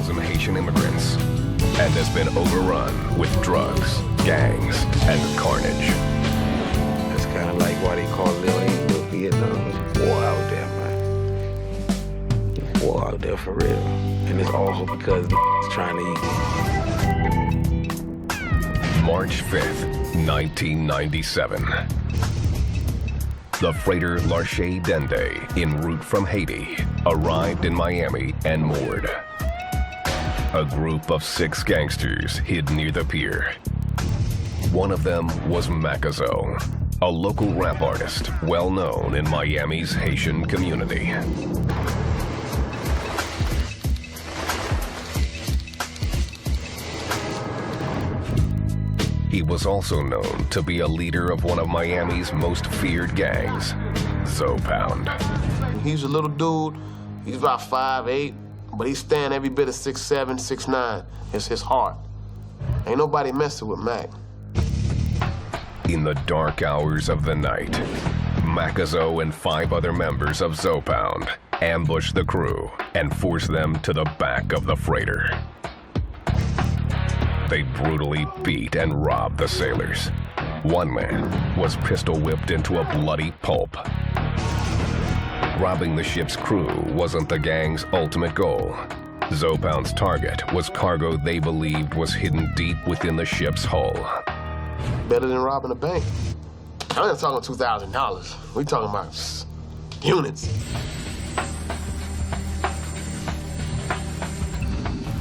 1,000 Haitian immigrants and has been overrun with drugs, gangs, and carnage. That's kind of like why they call Little Vietnam. There's war out there, man. There's war out there for real. And it's all because trying to eat. March 5th, 1997. The freighter L'Arche Dende, en route from Haiti, arrived in Miami and moored. A group of 6 gangsters hid near the pier. One of them was Makazo, a local rap artist well known in Miami's Haitian community. He was also known to be a leader of one of Miami's most feared gangs, Zopound. He's a little dude. He's about 5'8", but he's standing every bit of 6'7", 6'9". It's his heart. Ain't nobody messing with Mac. In the dark hours of the night, Makazo and 5 other members of Zopound ambushed the crew and forced them to the back of the freighter. They brutally beat and robbed the sailors. One man was pistol whipped into a bloody pulp. Robbing the ship's crew wasn't the gang's ultimate goal. Zopound's target was cargo they believed was hidden deep within the ship's hull. Better than robbing a bank. I'm not talking $2,000. We talking about units.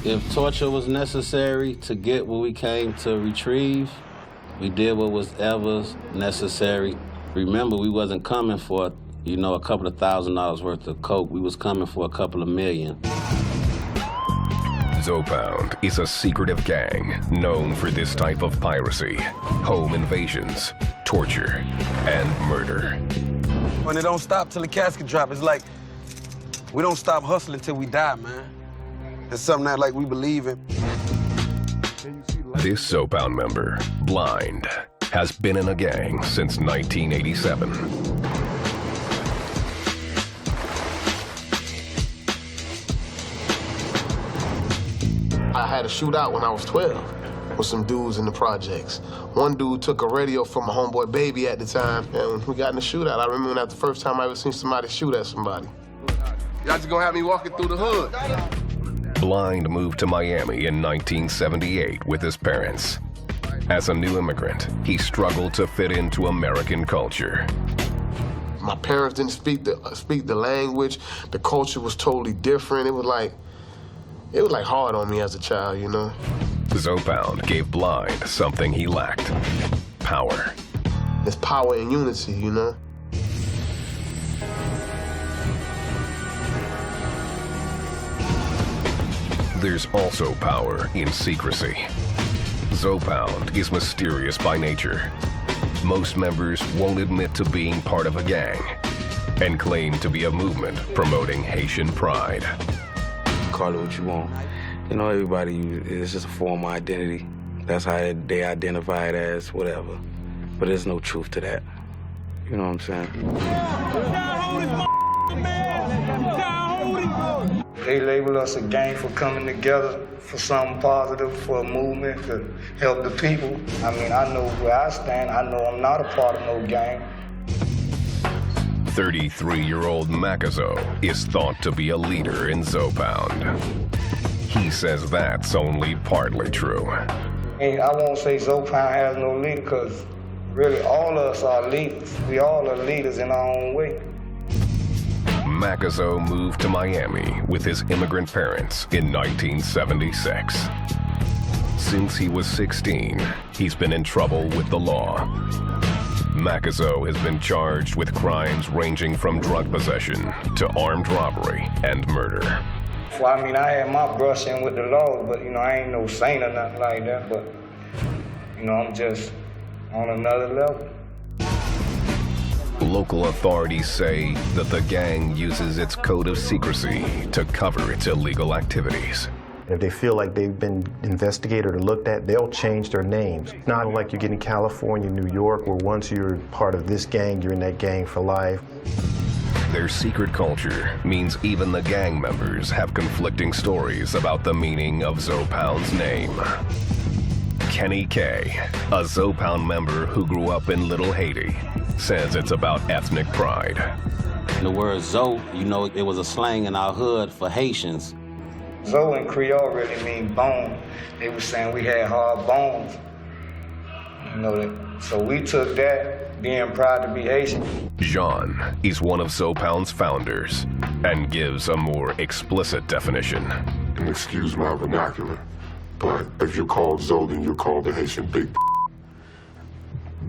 If torture was necessary to get what we came to retrieve, we did what was ever necessary. Remember, we wasn't coming for, a couple of $1,000 worth of coke. We was coming for a couple of million. Zopound is a secretive gang known for this type of piracy, home invasions, torture, and murder. When it don't stop till the casket drop, it's like we don't stop hustling till we die, man. It's something that like we believe in. This Zopound member, Blind, has been in a gang since 1987. I had a shootout when I was 12 with some dudes in the projects. One dude took a radio from my homeboy Baby at the time, and we got in a shootout. I remember that the first time I ever seen somebody shoot at somebody. Y'all just gonna have me walking through the hood. Blind moved to Miami in 1978 with his parents. As a new immigrant, he struggled to fit into American culture. My parents didn't speak the language. The culture was totally different. It was like hard on me as a child, Zopound gave Blind something he lacked: power. It's power and unity, There's also power in secrecy. Zopound is mysterious by nature. Most members won't admit to being part of a gang and claim to be a movement promoting Haitian pride. Call it what you want. Everybody, it's just a form of identity. That's how they identify it as, whatever. But there's no truth to that. You know what I'm saying? They label us a gang for coming together for something positive, for a movement to help the people. I know where I stand. I know I'm not a part of no gang. 33-year-old Makazo is thought to be a leader in Zopound. He says that's only partly true. I won't say Zopound has no leader, because really all of us are leaders. We all are leaders in our own way. Makazo moved to Miami with his immigrant parents in 1976. Since he was 16, he's been in trouble with the law. Makazo has been charged with crimes ranging from drug possession to armed robbery and murder. Well, I had my brush in with the law, but, I ain't no saint or nothing like that, but, I'm just on another level. Local authorities say that the gang uses its code of secrecy to cover its illegal activities. If they feel like they've been investigated or looked at, they'll change their names. Not like you get in California, New York, where once you're part of this gang, you're in that gang for life. Their secret culture means even the gang members have conflicting stories about the meaning of Zopound's name. Kenny K, a Zopound member who grew up in Little Haiti, says it's about ethnic pride. The word Zo, you know, it was a slang in our hood for Haitians. Zo in Creole really mean bone. They were saying we had hard bones. You know that. So we took that, being proud to be Haitian. Jean is one of Zopound's founders and gives a more explicit definition. And excuse my vernacular, but if you're called Zo, then you're called the Haitian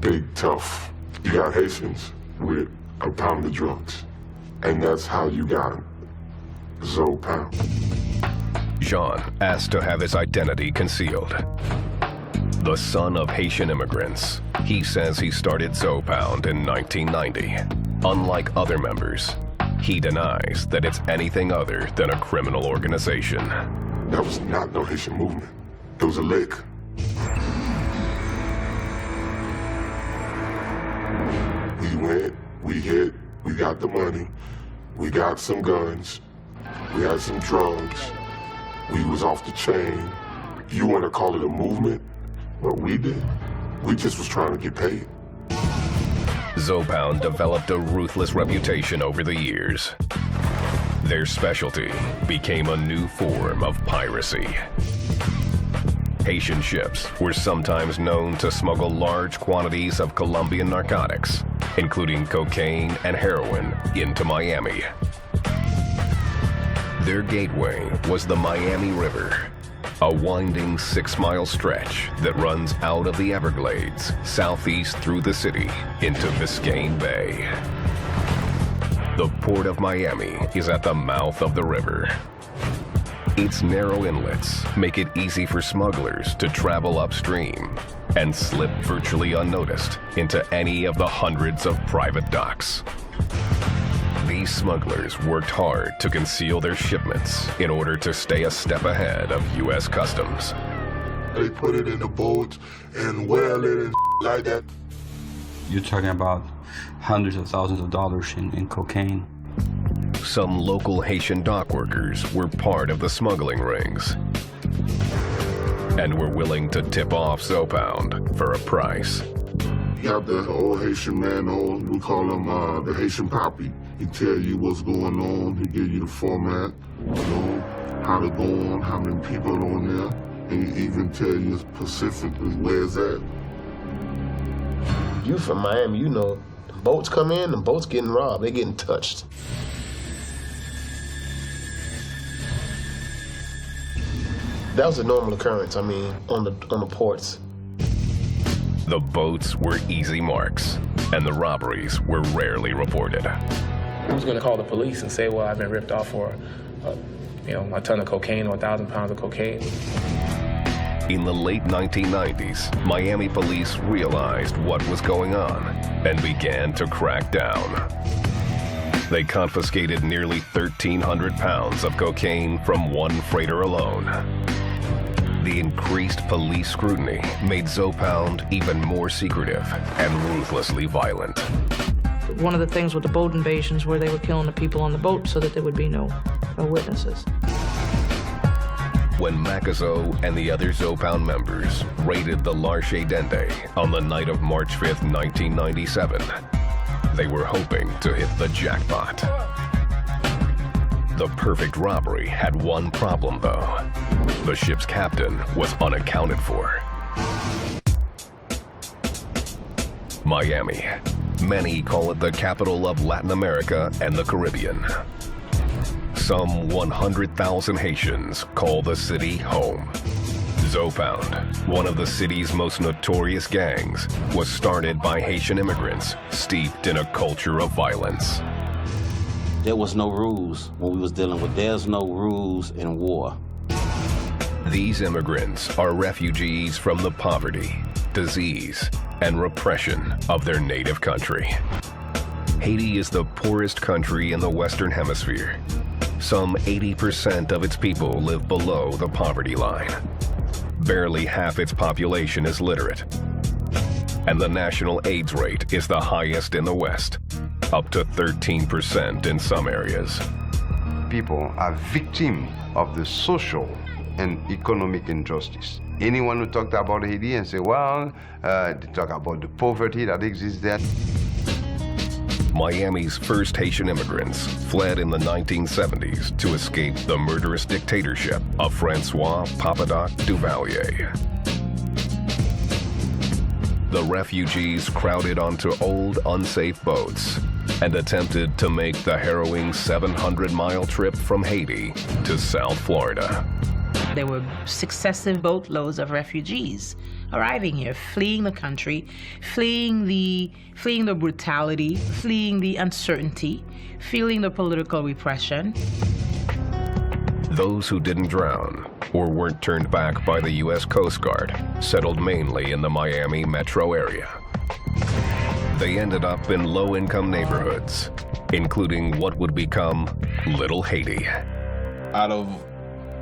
big tough. You got Haitians with a pound of drugs, and that's how you got him. Zopound. Jean asked to have his identity concealed. The son of Haitian immigrants, he says he started Zopound in 1990. Unlike other members, he denies that it's anything other than a criminal organization. That was not no Haitian movement. It was a lick. We went, we hit, we got the money, we got some guns, we had some drugs, we was off the chain. You want to call it a movement? What we did? We just was trying to get paid. Zopound developed a ruthless reputation over the years. Their specialty became a new form of piracy. Haitian ships were sometimes known to smuggle large quantities of Colombian narcotics, including cocaine and heroin, into Miami. Their gateway was the Miami River, a winding 6-mile stretch that runs out of the Everglades, southeast through the city, into Biscayne Bay. The port of Miami is at the mouth of the river. Its narrow inlets make it easy for smugglers to travel upstream and slip virtually unnoticed into any of the hundreds of private docks. These smugglers worked hard to conceal their shipments in order to stay a step ahead of U.S. Customs. They put it in the boats and well it and like that. You're talking about hundreds of thousands of dollars in cocaine. Some local Haitian dock workers were part of the smuggling rings and were willing to tip off Zopound for a price. You got the old Haitian man, we call him the Haitian Poppy. He tell you what's going on, he give you the format, you know, how to go on, how many people are on there, and he even tell you specifically where it's at. You from Miami, you know, the boats come in, the boats getting robbed, they getting touched. That was a normal occurrence, I mean, on the ports. The boats were easy marks, and the robberies were rarely reported. Who's going to call the police and say, well, I've been ripped off for, a ton of cocaine or 1,000 pounds of cocaine? In the late 1990s, Miami police realized what was going on and began to crack down. They confiscated nearly 1,300 pounds of cocaine from one freighter alone. The increased police scrutiny made Zopound even more secretive and ruthlessly violent. One of the things with the boat invasions where they were killing the people on the boat so that there would be no witnesses. When Macazo and the other Zopound members raided the Larche Dende on the night of March 5th, 1997, they were hoping to hit the jackpot. The perfect robbery had one problem, though. The ship's captain was unaccounted for. Miami. Many call it the capital of Latin America and the Caribbean. Some 100,000 Haitians call the city home. Zopound, one of the city's most notorious gangs, was started by Haitian immigrants steeped in a culture of violence. There was no rules when we was dealing with, there's no rules in war. These immigrants are refugees from the poverty, disease, and repression of their native country. Haiti is the poorest country in the Western Hemisphere. Some 80% of its people live below the poverty line. Barely half its population is literate. And the national AIDS rate is the highest in the West. up to 13% in some areas. People are victims of the social and economic injustice. Anyone who talked about Haiti and say, well, they talk about the poverty that exists there. Miami's first Haitian immigrants fled in the 1970s to escape the murderous dictatorship of Francois Papadoc Duvalier. The refugees crowded onto old, unsafe boats and attempted to make the harrowing 700-mile trip from Haiti to South Florida. There were successive boatloads of refugees arriving here, fleeing the country, fleeing the brutality, fleeing the uncertainty, feeling the political repression. Those who didn't drown or weren't turned back by the U.S. Coast Guard settled mainly in the Miami metro area. They ended up in low-income neighborhoods, including what would become Little Haiti. Out of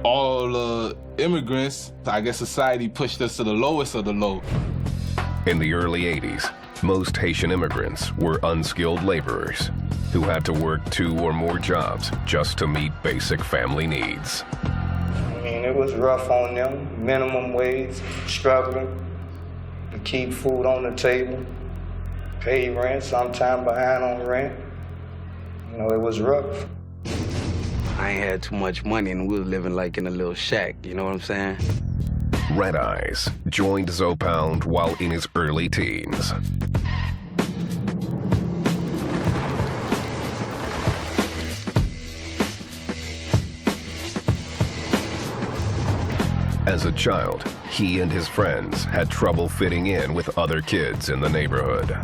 all the immigrants, I guess society pushed us to the lowest of the low. In the early 80s, most Haitian immigrants were unskilled laborers who had to work 2 or more jobs just to meet basic family needs. I mean, it was rough on them, minimum wage, struggling to keep food on the table, pay rent, sometime behind on rent. You know, it was rough. I ain't had too much money and we was living like in a little shack, you know what I'm saying? Red Eyes joined Zopound while in his early teens. As a child, he and his friends had trouble fitting in with other kids in the neighborhood.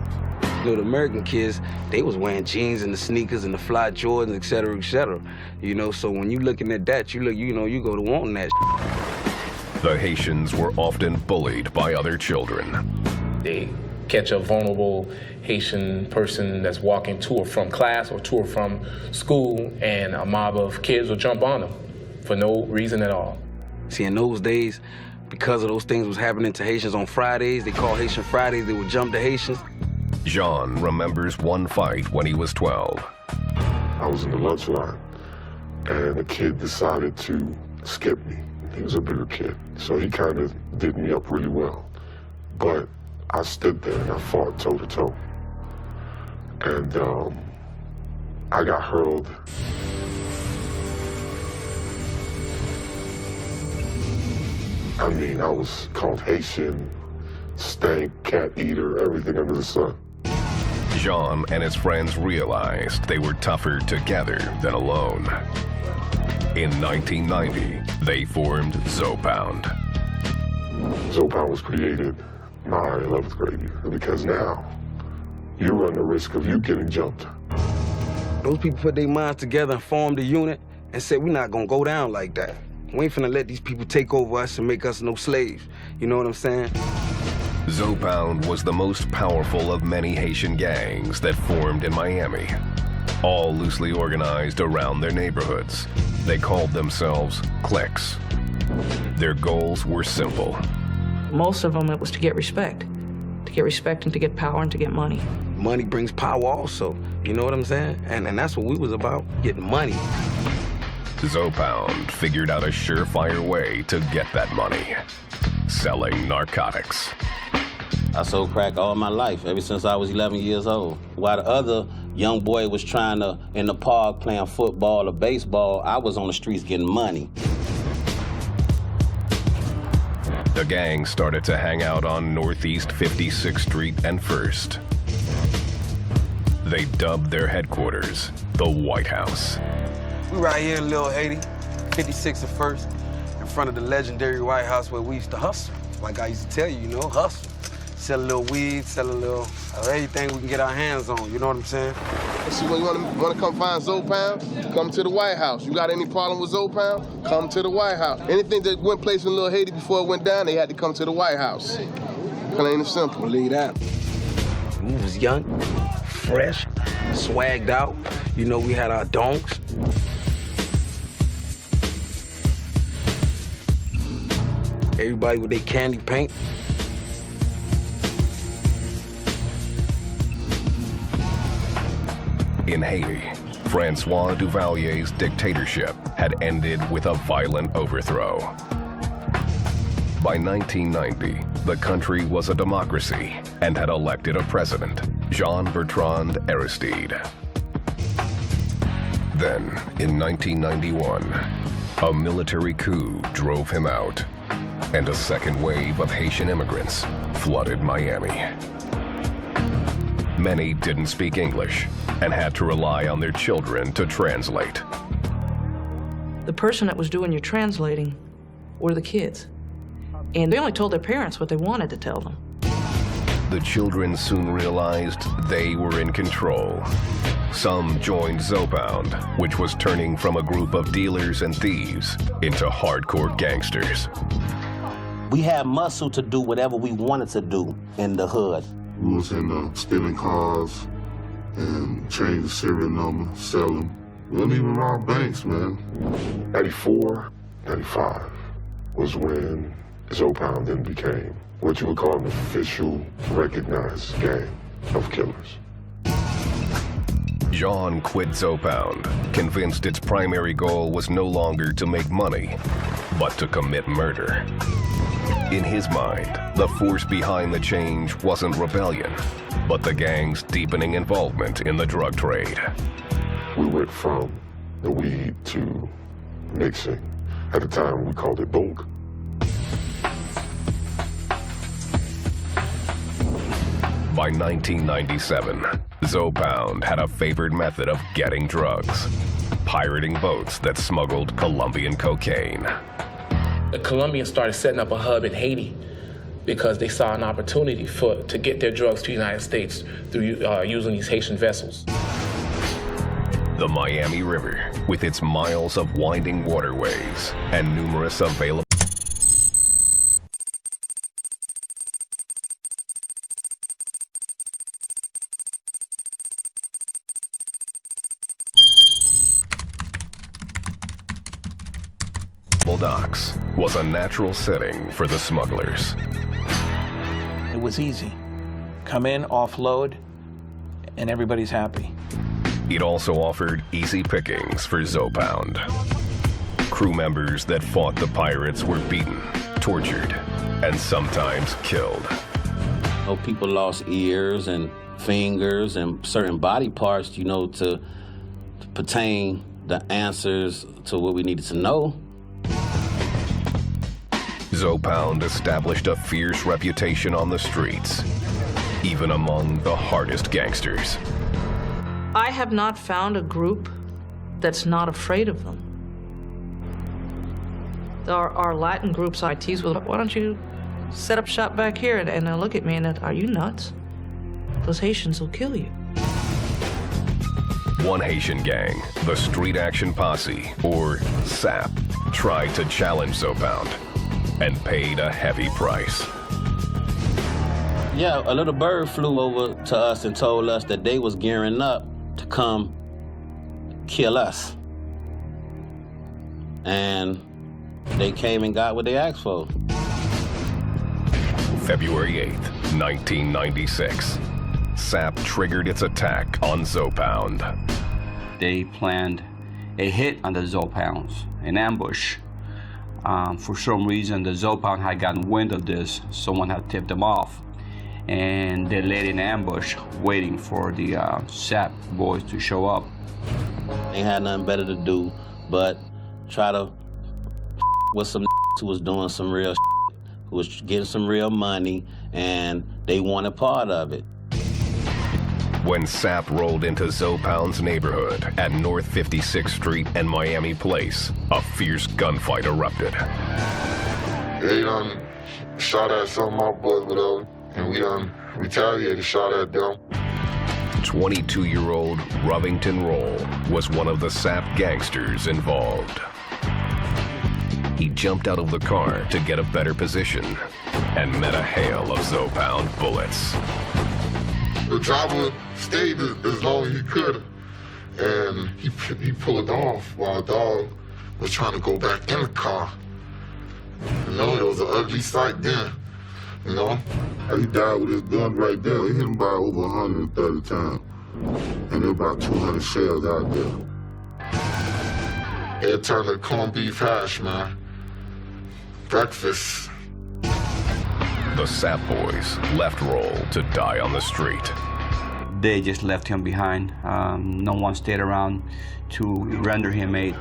The American kids, they was wearing jeans and the sneakers and the fly Jordans, et cetera, et cetera. You know, so when you looking at that, you go to wanting that. The Haitians were often bullied by other children. They catch a vulnerable Haitian person that's walking to or from class or to or from school, and a mob of kids will jump on them for no reason at all. See, in those days, because of those things was happening to Haitians on Fridays, they called Haitian Fridays, they would jump to Haitians. Jean remembers one fight when he was 12. I was in the lunch line, and a kid decided to skip me. He was a bigger kid, so he kind of did me up really well. But I stood there and I fought toe to toe. And I got hurled. I mean, I was called Haitian, stank, cat eater, everything under the sun. Jean and his friends realized they were tougher together than alone. In 1990, they formed Zopound. Zopound was created my 11th grade year because now you run the risk of you getting jumped. Those people put their minds together and formed a unit and said, we're not gonna go down like that. We ain't finna let these people take over us and make us no slaves. You know what I'm saying? Zopound was the most powerful of many Haitian gangs that formed in Miami, all loosely organized around their neighborhoods. They called themselves cliques. Their goals were simple. Most of them, it was to get respect and to get power and to get money. Money brings power also, you know what I'm saying? And that's what we was about, getting money. Zopound figured out a surefire way to get that money: selling narcotics. I sold crack all my life, ever since I was 11 years old. While the other young boy was trying to, in the park, playing football or baseball, I was on the streets getting money. The gang started to hang out on Northeast 56th Street and 1st. They dubbed their headquarters the White House. We right here in Little Haiti, 56th and 1st, in front of the legendary White House where we used to hustle. Like I used to tell you, hustle. Sell a little weed, sell a little everything we can get our hands on, you know what I'm saying? See, when you want to come find Zopound, come to the White House. You got any problem with Zopound? Come to the White House. Anything that went place in Little Haiti before it went down, they had to come to the White House. Plain and simple. Believe that. We was young, fresh, swagged out. You know, we had our donks. Everybody with their candy paint. In Haiti, Francois Duvalier's dictatorship had ended with a violent overthrow. By 1990, the country was a democracy and had elected a president, Jean-Bertrand Aristide. Then, in 1991, a military coup drove him out, and a second wave of Haitian immigrants flooded Miami. Many didn't speak English and had to rely on their children to translate. The person that was doing your translating were the kids. And they only told their parents what they wanted to tell them. The children soon realized they were in control. Some joined Zopound, which was turning from a group of dealers and thieves into hardcore gangsters. We had muscle to do whatever we wanted to do in the hood. We was in stealing cars and change the serial number, sell them. We didn't even rob banks, man. 94, 95 was when Zopound then became what you would call an official, recognized gang of killers. Jean quit Zopound, convinced its primary goal was no longer to make money, but to commit murder. In his mind, the force behind the change wasn't rebellion, but the gang's deepening involvement in the drug trade. We went from the weed to mixing. At the time, we called it bulk. By 1997, Zopound had a favored method of getting drugs: pirating boats that smuggled Colombian cocaine. The Colombians started setting up a hub in Haiti because they saw an opportunity to get their drugs to the United States through using these Haitian vessels. The Miami River, with its miles of winding waterways and numerous available docks, was a natural setting for the smugglers. It was easy. Come in, offload, and everybody's happy. It also offered easy pickings for Zopound. Crew members that fought the pirates were beaten, tortured, and sometimes killed. Oh, people lost ears and fingers and certain body parts, to pertain the answers to what we needed to know. Zopound established a fierce reputation on the streets, even among the hardest gangsters. I have not found a group that's not afraid of them. Our Latin groups I tease with, why don't you set up shop back here? And they'll look at me and are you nuts? Those Haitians will kill you. One Haitian gang, the Street Action Posse, or SAP, tried to challenge Zopound and paid a heavy price. Yeah, a little bird flew over to us and told us that they was gearing up to come kill us. And they came and got what they asked for. February 8th, 1996. SAP triggered its attack on Zopound. They planned a hit on the Zopounds, an ambush. For some reason, the Zopound had gotten wind of this. Someone had tipped them off. And they laid an ambush waiting for the SAP boys to show up. They had nothing better to do but try to with some who was doing some real who was getting some real money, and they wanted part of it. When SAP rolled into Zopound's neighborhood at North 56th Street and Miami Place, a fierce gunfight erupted. They shot at some of my boys, whatever, and we retaliated, shot at them. 22-year-old Rovington Roll was one of the SAP gangsters involved. He jumped out of the car to get a better position and met a hail of Zopound bullets. The driver stayed as long as he could, and he pulled it off while the dog was trying to go back in the car. It was an ugly sight then, He died with his gun right there. They hit him by over 130 times. And there about 200 shells out there. They'll tell her corned beef hash, man. Breakfast. The Sap Boys left Roll to die on the street. They just left him behind. No one stayed around to render him aid.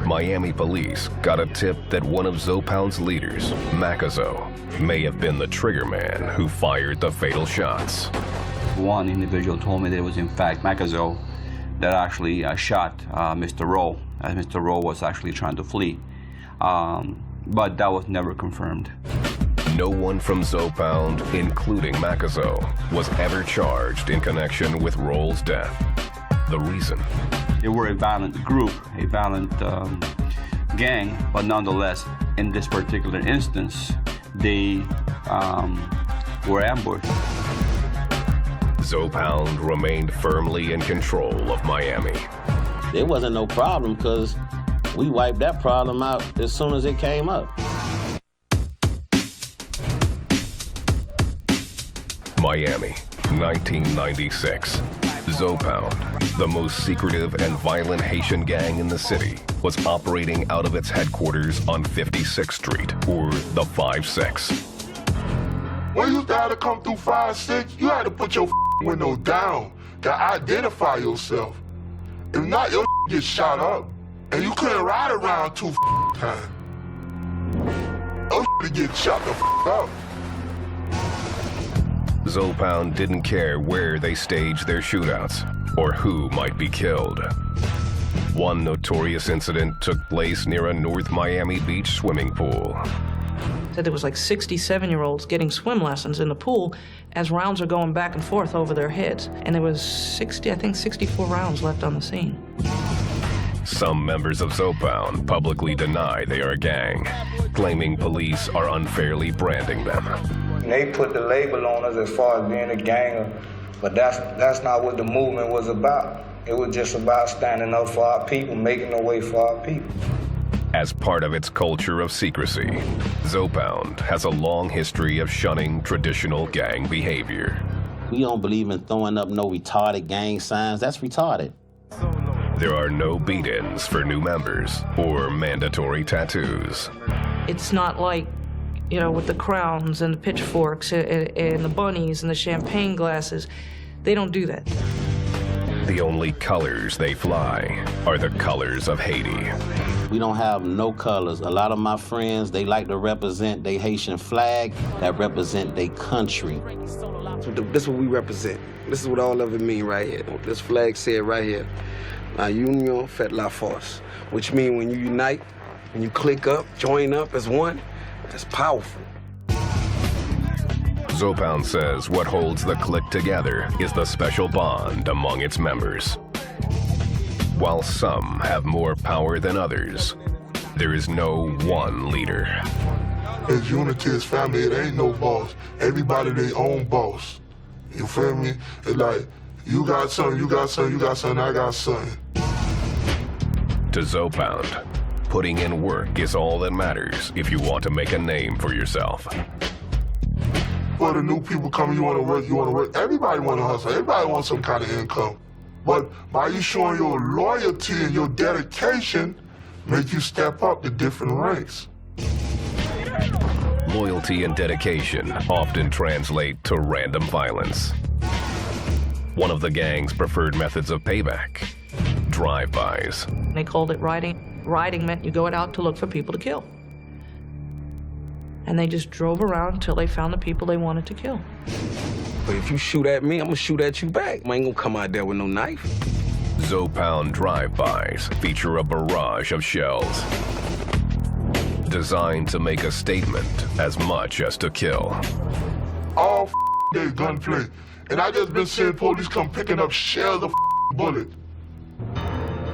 Miami police got a tip that one of Zopound's leaders, Makazo, may have been the trigger man who fired the fatal shots. One individual told me that it was in fact Makazo that actually shot Mr. Rowe, as Mr. Rowe was actually trying to flee. But that was never confirmed. No one from Zopound, including Makazo, was ever charged in connection with Roll's death. The reason? They were a violent group, a violent gang, but nonetheless, in this particular instance, they were ambushed. Zopound remained firmly in control of Miami. There wasn't no problem because we wiped that problem out as soon as it came up. Miami, 1996. Zopound, the most secretive and violent Haitian gang in the city, was operating out of its headquarters on 56th Street, or the 5-6. When you had to come through 5-6, you had to put your window down to identify yourself. If not, your get shot up, and you couldn't ride around too time. Your get shot the up. Zopound didn't care where they staged their shootouts or who might be killed. One notorious incident took place near a North Miami Beach swimming pool. Said there was like 67-year-olds getting swim lessons in the pool as rounds are going back and forth over their heads. And there was 64 rounds left on the scene. Some members of Zopound publicly deny they are a gang, claiming police are unfairly branding them. They put the label on us as far as being a gang, but that's not what the movement was about. It was just about standing up for our people, making a way for our people. As part of its culture of secrecy, Zopound has a long history of shunning traditional gang behavior. We don't believe in throwing up no retarded gang signs. That's retarded. There are no beat-ins for new members or mandatory tattoos. It's not like, you know, with the crowns and the pitchforks and the bunnies and the champagne glasses. They don't do that. The only colors they fly are the colors of Haiti. We don't have no colors. A lot of my friends, they like to represent their Haitian flag that represent their country. This is what we represent. This is what all of it mean right here. This flag said right here, La Union fait la force, which means when you unite, when you click up, join up as one, that's powerful. Zopound says what holds the clique together is the special bond among its members. While some have more power than others, there is no one leader. It's unity, it's family, it ain't no boss. Everybody their own boss. You feel me? It's like, you got something, you got something, you got something, I got something. To Zopound, putting in work is all that matters if you want to make a name for yourself. For the new people coming, you want to work. Everybody want to hustle. Everybody wants some kind of income. But by you showing your loyalty and your dedication, make you step up to different ranks. Loyalty and dedication often translate to random violence. One of the gang's preferred methods of payback, drive-bys. They called it riding. Riding meant you go out to look for people to kill. And they just drove around until they found the people they wanted to kill. But if you shoot at me, I'm gonna shoot at you back. I ain't gonna come out there with no knife. Zopound drive-bys feature a barrage of shells, designed to make a statement as much as to kill. All day gunplay. And I just been seeing police come picking up shells of bullets.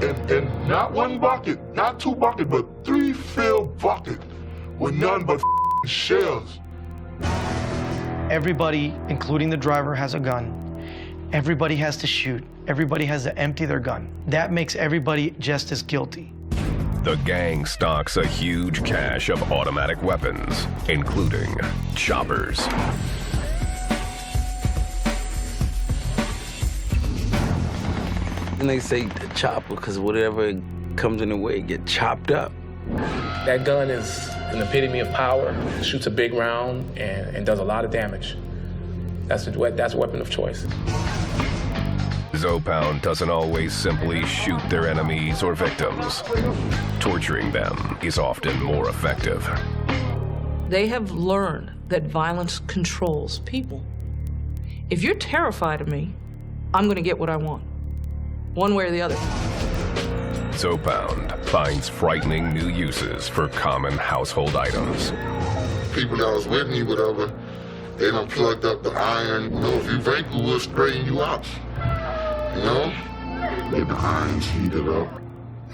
And not one bucket, not two buckets, but 3 filled buckets with none but shells. Everybody, including the driver, has a gun. Everybody has to shoot. Everybody has to empty their gun. That makes everybody just as guilty. The gang stocks a huge cache of automatic weapons, including choppers. And they say the chopper, because whatever comes in the way get chopped up. That gun is an epitome of power. It shoots a big round and does a lot of damage. That's a weapon of choice. Zopound doesn't always simply shoot their enemies or victims. Torturing them is often more effective. They have learned that violence controls people. If you're terrified of me, I'm gonna get what I want, one way or the other. Zopound finds frightening new uses for common household items. People that was with me, whatever, they done plugged up the iron. You know, if you drink, it will straighten you out. You know? Get the irons heated up,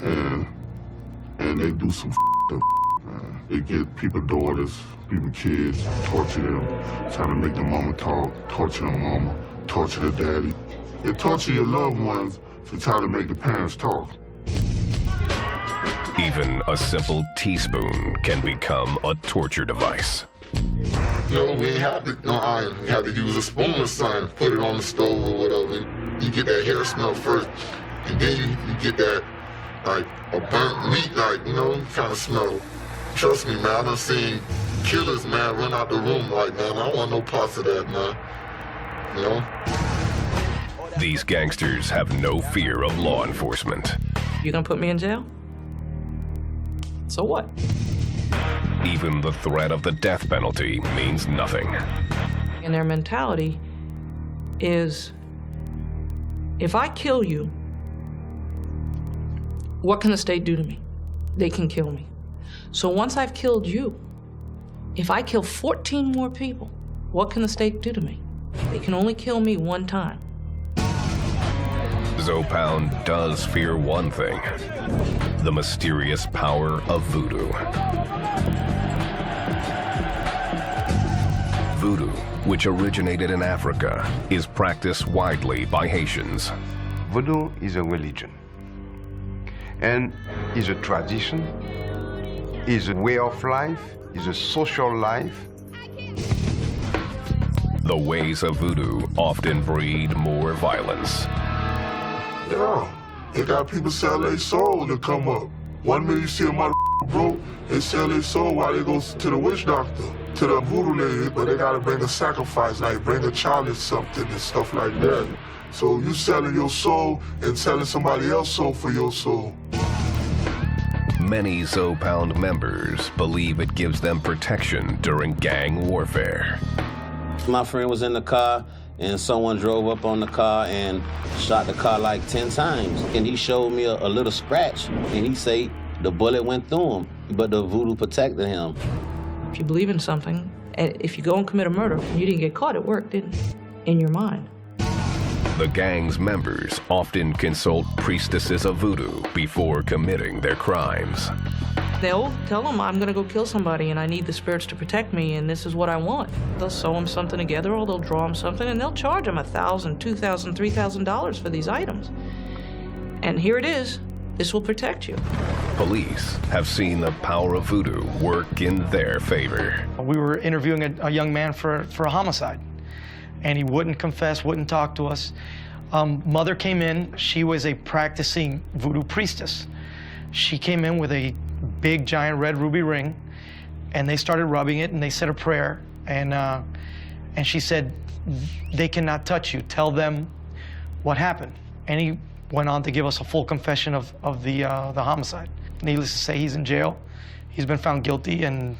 and they do some up, man. They get people daughters, people kids, torture them, trying to make the mama talk, torture the mama, torture the daddy. They torture your loved ones to try to make the parents talk. Even a simple teaspoon can become a torture device. No, we ain't have no iron. We had to use a spoon or something, put it on the stove or whatever. You get that hair smell first, and then you get that, like, a burnt meat, like, you know, kind of smell. Trust me, man, I done seen killers, man, run out the room like, man, I don't want no parts of that, man. You know? These gangsters have no fear of law enforcement. You gonna put me in jail? So what? Even the threat of the death penalty means nothing. And their mentality is, if I kill you, what can the state do to me? They can kill me. So once I've killed you, if I kill 14 more people, what can the state do to me? They can only kill me one time. Zopound does fear one thing: the mysterious power of voodoo. Voodoo, which originated in Africa, is practiced widely by Haitians. Voodoo is a religion, and is a tradition, is a way of life, is a social life. The ways of voodoo often breed more violence. Yeah, they got people sell their soul to come up. 1 minute you see a mother broke, they sell their soul while they go to the witch doctor, to the voodoo lady, but they gotta bring a sacrifice, like bring a child or something and stuff like that. So you selling your soul and selling somebody else's soul for your soul. Many Zopound members believe it gives them protection during gang warfare. My friend was in the car, and someone drove up on the car and shot the car like 10 times. And he showed me a little scratch, and he said the bullet went through him, but the voodoo protected him. If you believe in something, and if you go and commit a murder, and you didn't get caught, it worked, didn't it? In your mind. The gang's members often consult priestesses of voodoo before committing their crimes. They'll tell them, I'm gonna go kill somebody and I need the spirits to protect me and this is what I want. They'll sew them something together or they'll draw them something and they'll charge them $1,000, $2,000, $3,000 for these items. And here it is, this will protect you. Police have seen the power of voodoo work in their favor. We were interviewing a young man for a homicide, and he wouldn't confess, wouldn't talk to us. Mother came in, she was a practicing voodoo priestess. She came in with a big giant red ruby ring, and they started rubbing it and they said a prayer, and she said, they cannot touch you, tell them what happened. And he went on to give us a full confession of the homicide. Needless to say, he's in jail. He's been found guilty, and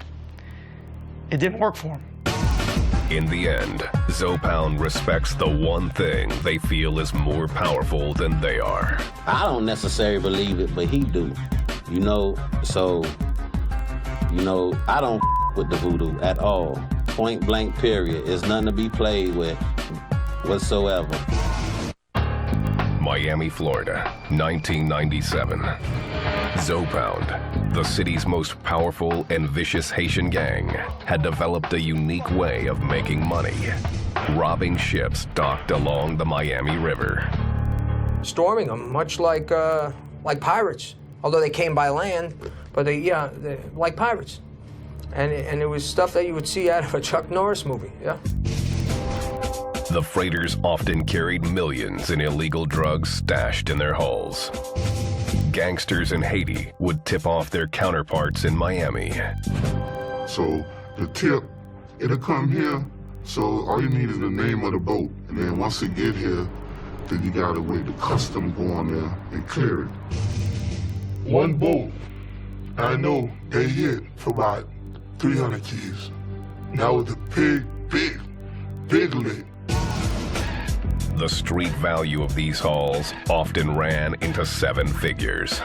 it didn't work for him. In the end, Zopound respects the one thing they feel is more powerful than they are. I don't necessarily believe it, but he do. You know, so, you know, I don't with the voodoo at all. Point blank, period. It's nothing to be played with whatsoever. Miami, Florida, 1997. Zopound, the city's most powerful and vicious Haitian gang, had developed a unique way of making money, robbing ships docked along the Miami River. Storming them, much like pirates, although they came by land, but they're like pirates. And it was stuff that you would see out of a Chuck Norris movie, yeah. The freighters often carried millions in illegal drugs stashed in their hulls. Gangsters in Haiti would tip off their counterparts in Miami. So the tip, it'll come here. So all you need is the name of the boat. And then once it get here, then you gotta wait the custom go on there and clear it. One boat, I know they hit for about 300 keys. Now with the big lick. The street value of these hauls often ran into 7 figures.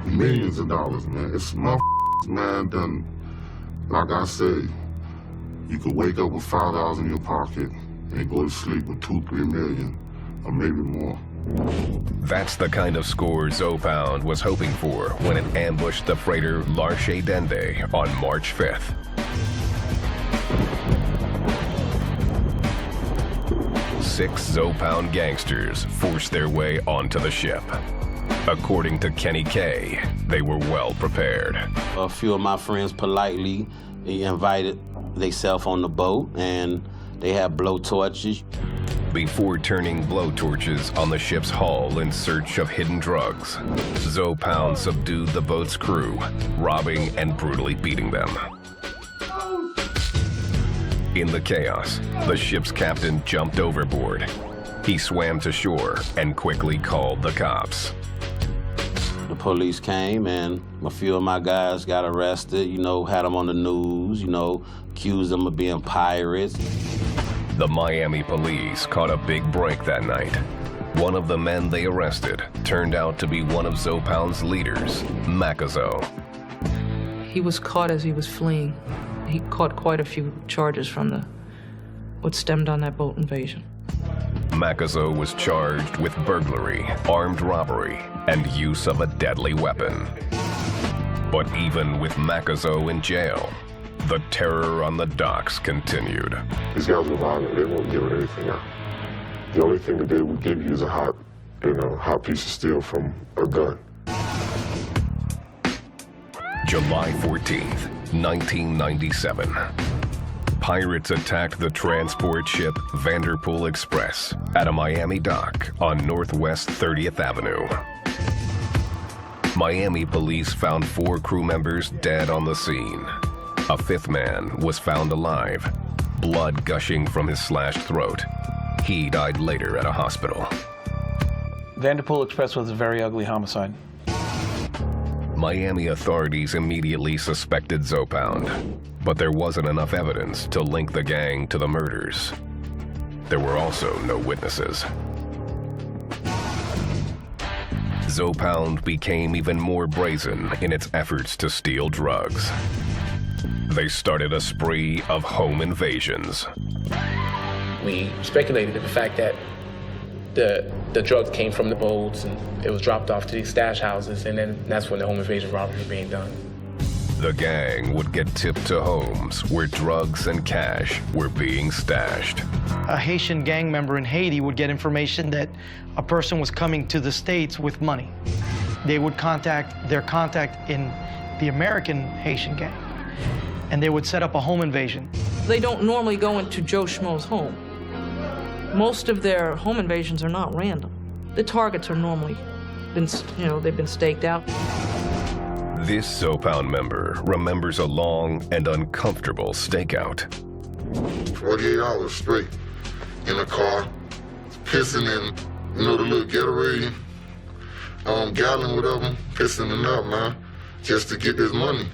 Millions of dollars, man. It's man, done. Like I say, you could wake up with $5 in your pocket and go to sleep with 2-3 million, or maybe more. That's the kind of score Zopound was hoping for when it ambushed the freighter Larche Dende on March 5th. Six Zopound gangsters forced their way onto the ship. According to Kenny K, they were well prepared. A few of my friends politely invited themselves on the boat, and they had blowtorches. Before turning blowtorches on the ship's hull in search of hidden drugs, Zopound subdued the boat's crew, robbing and brutally beating them. In the chaos, the ship's captain jumped overboard. He swam to shore and quickly called the cops. The police came and a few of my guys got arrested, had them on the news, accused them of being pirates. The Miami police caught a big break that night. One of the men they arrested turned out to be one of Zopound's leaders, Makazo. He was caught as he was fleeing. He caught quite a few charges from what stemmed on that boat invasion. Makazo was charged with burglary, armed robbery, and use of a deadly weapon. But even with Makazo in jail, the terror on the docks continued. These guys were violent. They won't give it anything out. The only thing that they would give you is a hot piece of steel from a gun. July 14th, 1997. Pirates attacked the transport ship Vanderpool Express at a Miami dock on Northwest 30th Avenue. Miami police found 4 crew members dead on the scene. A 5th man was found alive, blood gushing from his slashed throat. He died later at a hospital. Vanderpool Express was a very ugly homicide. Miami authorities immediately suspected Zopound, but there wasn't enough evidence to link the gang to the murders. There were also no witnesses. Zopound became even more brazen in its efforts to steal drugs. They started a spree of home invasions. We speculated the fact that the drugs came from the boats and it was dropped off to these stash houses, and then that's when the home invasion robberies were being done. The gang would get tipped to homes where drugs and cash were being stashed. A Haitian gang member in Haiti would get information that a person was coming to the States with money. They would contact their contact in the American Haitian gang, and they would set up a home invasion. They don't normally go into Joe Schmo's home. Most of their home invasions are not random. The targets are normally they've been staked out. This Zopound member remembers a long and uncomfortable stakeout. 48 hours straight in a car, pissing in, the little Gatorade gallon, whatever, pissing it up, man, just to get this money.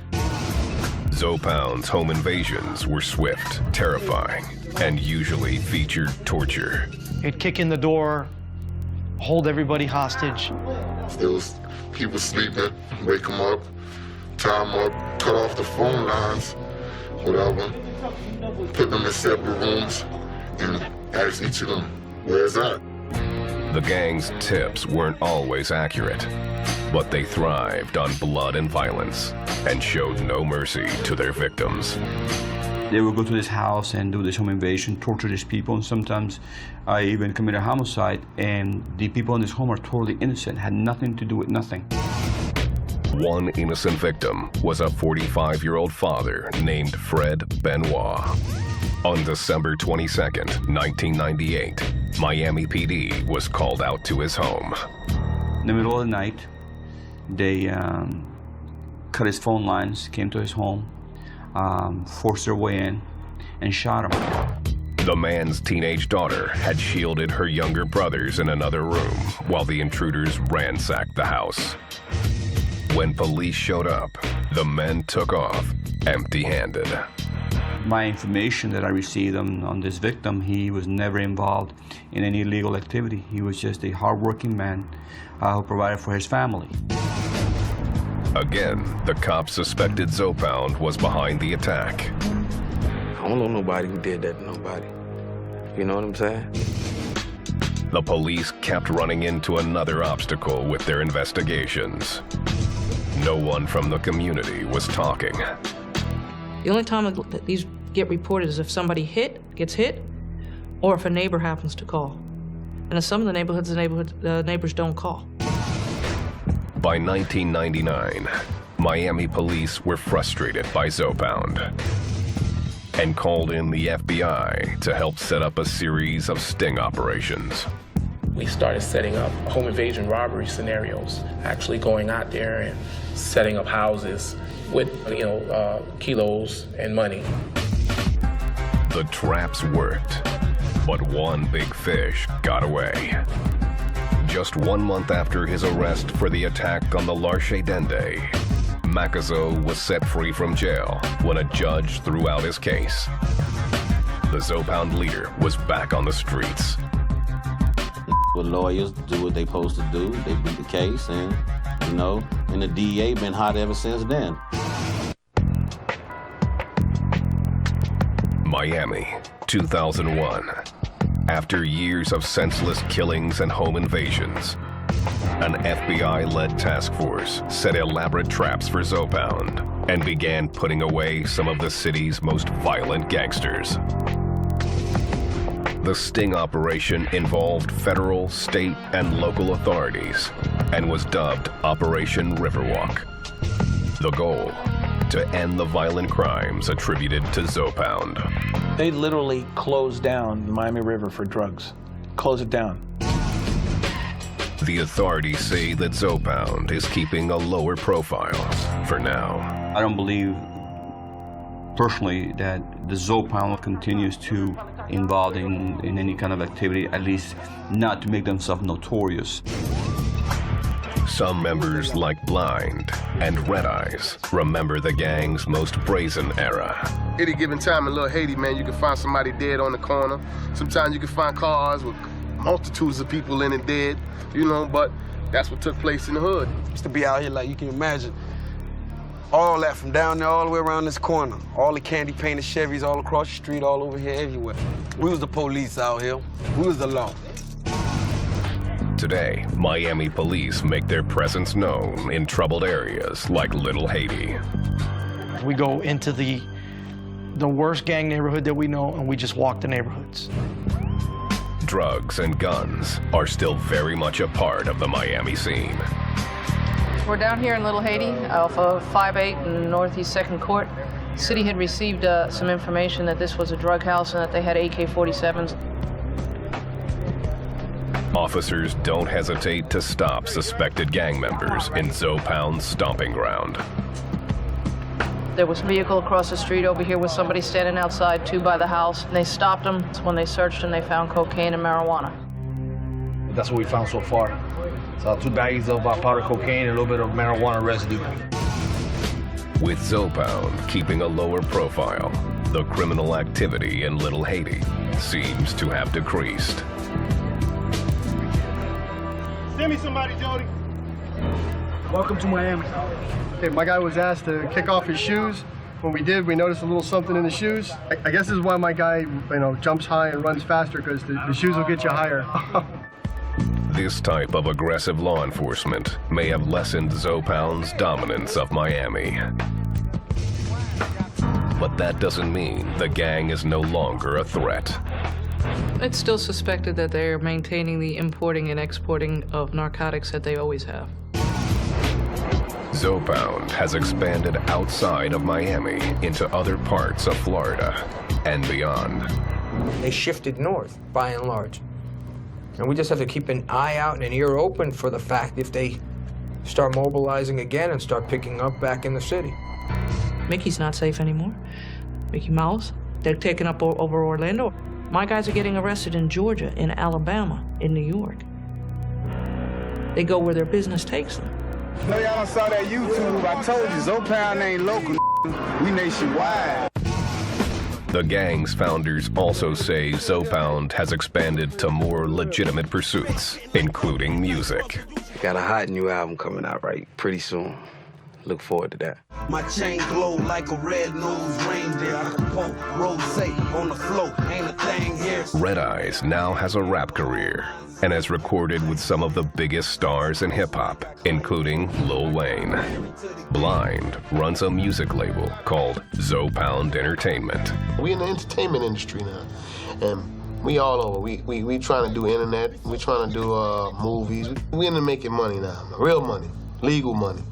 Zopound's home invasions were swift, terrifying, and usually featured torture. It'd kick in the door, hold everybody hostage. There was people sleeping, wake them up, tie them up, cut off the phone lines, whatever, put them in separate rooms, and ask each of them, where's that? The gang's tips weren't always accurate, but they thrived on blood and violence and showed no mercy to their victims. They would go to this house and do this home invasion, torture these people, and sometimes I even commit a homicide, and the people in this home are totally innocent, had nothing to do with nothing. One innocent victim was a 45-year-old father named Fred Benoit. On December 22nd, 1998, Miami PD was called out to his home. In the middle of the night, they cut his phone lines, came to his home, forced their way in, and shot him. The man's teenage daughter had shielded her younger brothers in another room while the intruders ransacked the house. When police showed up, the men took off empty-handed. My information that I received on this victim, he was never involved in any illegal activity. He was just a hardworking man who provided for his family. Again, the cops suspected Zopound was behind the attack. I don't know nobody who did that to nobody. You know what I'm saying? The police kept running into another obstacle with their investigations. No one from the community was talking. The only time that these get reported is if somebody gets hit, or if a neighbor happens to call. And in some of the neighborhoods, the neighbors don't call. By 1999, Miami police were frustrated by Zopound and called in the FBI to help set up a series of sting operations. We started setting up home invasion robbery scenarios, actually going out there and setting up houses with, kilos and money. The traps worked, but one big fish got away. Just 1 month after his arrest for the attack on the Larche Dende, Macazo was set free from jail when a judge threw out his case. The Zopound leader was back on the streets. Well, lawyers do what they supposed to do. They beat the case, and and the DEA been hot ever since then. Miami, 2001. After years of senseless killings and home invasions, an FBI-led task force set elaborate traps for Zopound and began putting away some of the city's most violent gangsters. The sting operation involved federal, state, and local authorities and was dubbed Operation Riverwalk. The goal, to end the violent crimes attributed to Zopound. They literally closed down the Miami River for drugs. Close it down. The authorities say that Zopound is keeping a lower profile for now. I don't believe, personally, that the Zopound continues to involve in any kind of activity, at least not to make themselves notorious. Some members like Blind and Red Eyes remember the gang's most brazen era. Any given time in Little Haiti, man, you can find somebody dead on the corner. Sometimes you can find cars with multitudes of people in it dead, but that's what took place in the hood. Used to be out here like you can imagine. All that from down there all the way around this corner. All the candy painted Chevys all across the street, all over here, everywhere. We was the police out here. We was the law. Today, Miami police make their presence known in troubled areas like Little Haiti. We go into the worst gang neighborhood that we know, and we just walk the neighborhoods. Drugs and guns are still very much a part of the Miami scene. We're down here in Little Haiti off of 58 and Northeast 2nd Court. The city had received some information that this was a drug house and that they had AK-47s. Officers don't hesitate to stop suspected gang members in Zopound's stomping ground. There was a vehicle across the street over here with somebody standing outside, too, by the house. And they stopped them. When they searched them, they found cocaine and marijuana. That's what we found so far. So 2 bags of powder cocaine and a little bit of marijuana residue. With Zopound keeping a lower profile, the criminal activity in Little Haiti seems to have decreased. Send me somebody, Jody. Welcome to Miami. Hey, my guy was asked to kick off his shoes. When we did, we noticed a little something in the shoes. I guess this is why my guy, jumps high and runs faster, because the shoes will get you higher. This type of aggressive law enforcement may have lessened Zopound's dominance of Miami. But that doesn't mean the gang is no longer a threat. It's still suspected that they're maintaining the importing and exporting of narcotics that they always have. Zopound has expanded outside of Miami into other parts of Florida and beyond. They shifted north, by and large. And we just have to keep an eye out and an ear open for the fact if they start mobilizing again and start picking up back in the city. Mickey's not safe anymore. Mickey Mouse, they're taking up over Orlando. My guys are getting arrested in Georgia, in Alabama, in New York. They go where their business takes them. No, y'all saw that YouTube. I told you, Zopound ain't local. We nationwide. The gang's founders also say Zopound has expanded to more legitimate pursuits, including music. Got a hot new album coming out right pretty soon. Look forward to that. My chain glow like a red-nosed reindeer. I can poke rosé on the floor. Ain't a thing here. Red Eyes now has a rap career and has recorded with some of the biggest stars in hip-hop, including Lil Wayne. Blind runs a music label called Zopound Entertainment. We in the entertainment industry now, and we all over. We trying to do internet. We trying to do movies. We into making money now, real money, legal money.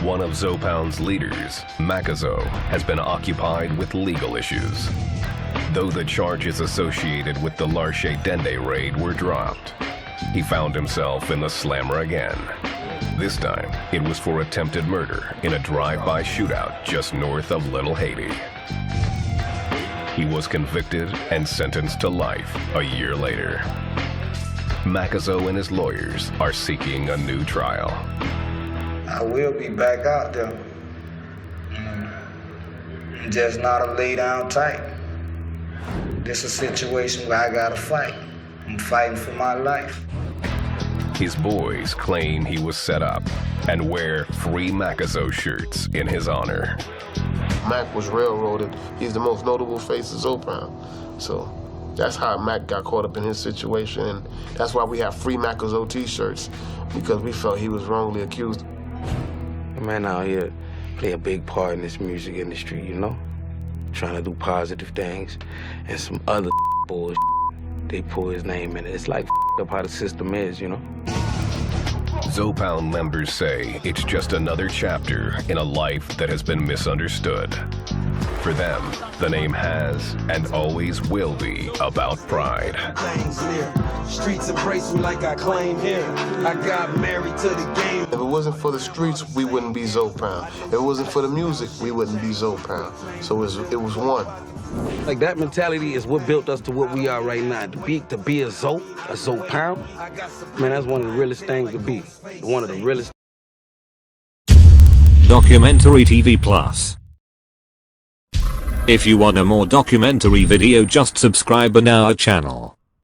One of Zopound's leaders, Makazo, has been occupied with legal issues. Though the charges associated with the Larche Dende raid were dropped, he found himself in the slammer again. This time, it was for attempted murder in a drive-by shootout just north of Little Haiti. He was convicted and sentenced to life a year later. Makazo and his lawyers are seeking a new trial. I will be back out there. Just not a lay down type. This is a situation where I gotta fight. I'm fighting for my life. His boys claim he was set up and wear Free Makazo shirts in his honor. Mac was railroaded. He's the most notable face of Zopound. So that's how Mac got caught up in his situation, and that's why we have Free Makazo t-shirts, because we felt he was wrongly accused. Man out here play a big part in this music industry, you know? Trying to do positive things, and some other bullshit, they pull his name in it. It's like up how the system is, you know? Zopound members say it's just another chapter in a life that has been misunderstood. For them, the name has and always will be about pride. Things near. Streets embrace me like I claim here. I got married to the game. If it wasn't for the streets, we wouldn't be Zopound. If it wasn't for the music, we wouldn't be Zopound. So it was one. Like that mentality is what built us to what we are right now. To be a Zopound, man, that's one of the realest things to be. One of the realest. Documentary TV Plus. If you want a more documentary video, just subscribe on our channel.